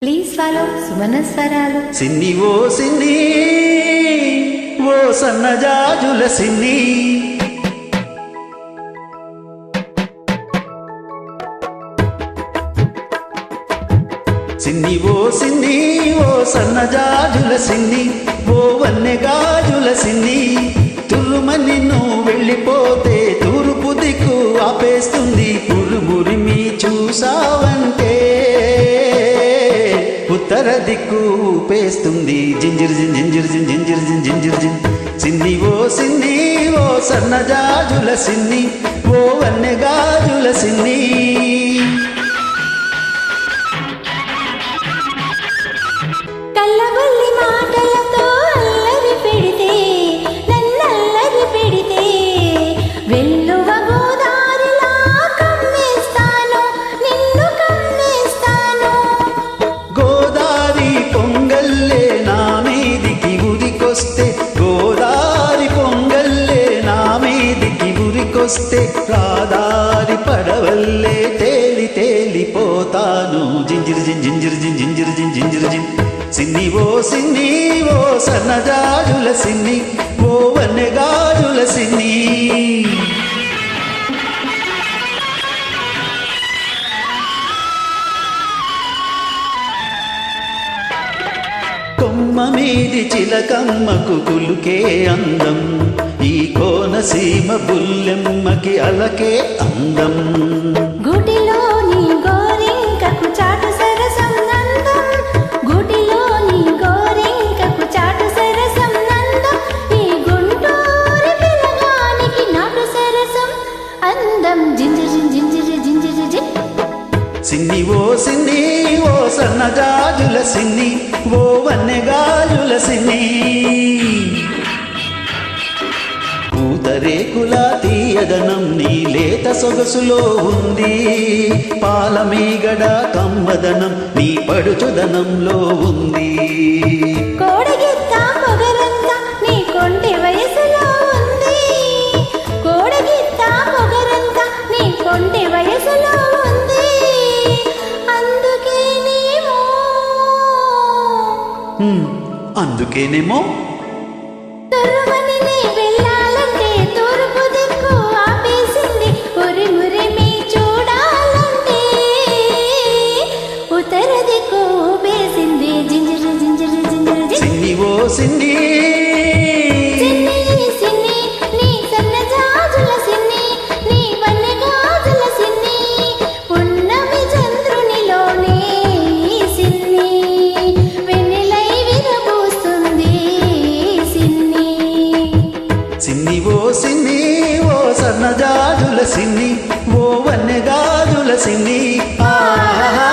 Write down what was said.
Please follow Sumana స్వరాలు. సిన్ని ఓ సిన్ని ఓ సన్నజాజుల సిన్ని, సిన్ని ఓ సిన్ని ఓ సన్నజాజుల సిన్ని, ఓ వన్నె గాజుల సిన్ని. తుర్రుమని నువ్వు వెళ్ళిపోతే తూర్పు దిక్కు ఆపేస్తుంది. పురుమురిమి చూసావంటే ఉత్తర దిక్కు ఊపేస్తుంది. జింజిర్ జిన్ జింజిర్ జిన్ జింజిర్ జిన్ జింజిర్ జిన్. సిన్ని ఓ సిన్ని ఓ సన్నజాజుల సిన్ని, ఓ వన్నె గాజుల సిన్ని. కళ్ళబొల్లి మాటలతో అల్లరి పెడితే నన్నల్లరి పెడితే వెల్లువ గోదారిలా కమ్మేస్తాను, నిన్ను కమ్మేస్తాను. గోదారి పొంగల్లే నా మీదికి ఉరికొస్తే, గోదారి పొంగల్లే నా మీదికి ఉరికొస్తే, రాదారి పడవల్లే తేలి తేలిపోతాను. జింజిర్ జిన్ జింజిర్ జిన్ జింజిర్ జిన్ జింజిర్ జిన్. సిన్ని ఓ సిన్ని ఓ సన్నజాజుల సిన్ని, ఓ వన్నె గాజుల సిన్ని. కొమ్మ మీది చిలకమ్మకు కులుకే అందం, ఈ కోనసీమ బుల్లెమ్మకి అలకే అందం. గుడిలోని గోరింకకు చాటు సరసం నందం, గుడిలోని గోరింకకు చాటు సరసం నందం. ఈ గుంటూరు పిలగానికి నాటు సరసం అందం. జింజిర్ జింజిర్ జింజిర్ జిన్. సిన్ని ఓ సిన్ని ఓ సన్నజాజుల సిన్ని, ఓ వన్నె గాజుల సిన్ని. పూతరేకుల తీయదనం నీ లేత సొగసులో ఉంది, పాలమీగడ కమ్మదనం నీ పడుచుదనంలో ఉంది. కోడగిత్త పొగరంతా నీ కొంటి వయసులో ఉంది, కోడగిత్త పొగరంతా నీ కొంటి వయసులో ఉంది. అందుకేనేమో తుర్రుమని నీ వెళ్ళాలంటే తూర్పు దిక్కు ఆపేసింది. ఉరిమురిమి చూడాలంటే ఉత్తర దిక్కు ఊపేసింది. జింజిర్ జింజిర్ జింజిర్ జిన్. సిన్ని ఓ సిన్ని సిన్ని సిన్ని నీ సన్నజాజుల సిన్ని, నీ వన్నె గాజుల సిన్ని. పున్నమి చంద్రునిలోనే ఈ సిన్ని వెన్నెలై విరబూస్తుంది సిన్ని. సిన్ని ఓ సిన్ని ఓ సన్నజాజుల సిన్ని, ఓ వన్నె గాజుల సిన్ని. ఆహా